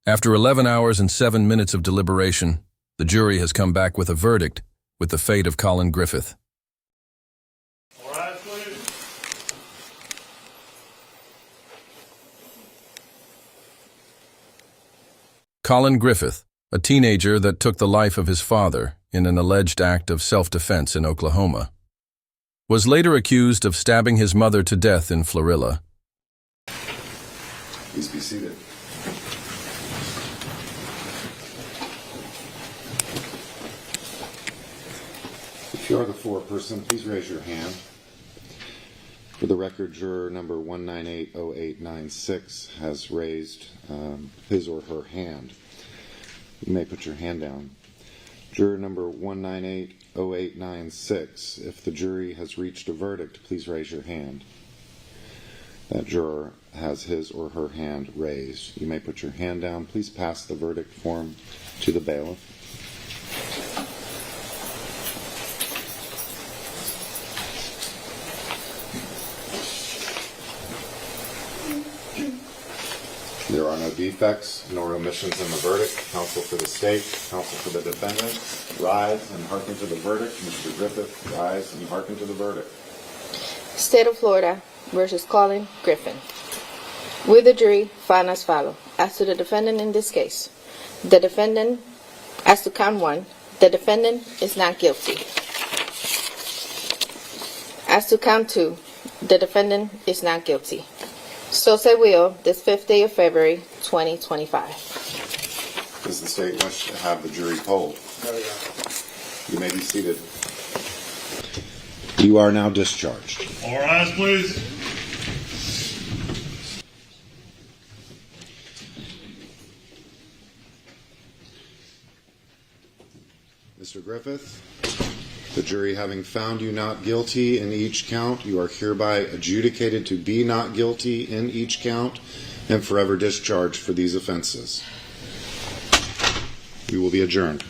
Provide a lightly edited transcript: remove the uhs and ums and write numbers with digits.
After 11 hours and 7 minutes of deliberation, the jury has come back with a verdict with the fate of Collin Griffith. All right, please. Collin Griffith, a teenager that took the life of his father in an alleged act of self-defense in Oklahoma, was later accused of stabbing his mother to death in Florilla. Please be seated. If you are the foreperson, please raise your hand. For the record, juror number 1980896 has raised his or her hand. You may put your hand down. Juror number 1980896, if the jury has reached a verdict, please raise your hand. That juror has his or her hand raised. You may put your hand down. Please pass the verdict form to the bailiff. There are no defects nor omissions in the verdict. Counsel for the state, counsel for the defendant, rise and hearken to the verdict. Mr. Griffith, rise and hearken to the verdict. State of Florida versus Collin Griffith. Will the jury find as follows? As to the defendant in this case, the defendant, as to count one, the defendant is not guilty. As to count two, the defendant is not guilty. So say will, this 5th day of February, 2025. Does the state wish to have the jury polled? No, yeah. You may be seated. You are now discharged. All rise, please. Mr. Griffith, the jury having found you not guilty in each count, you are hereby adjudicated to be not guilty in each count and forever discharged for these offenses. You will be adjourned.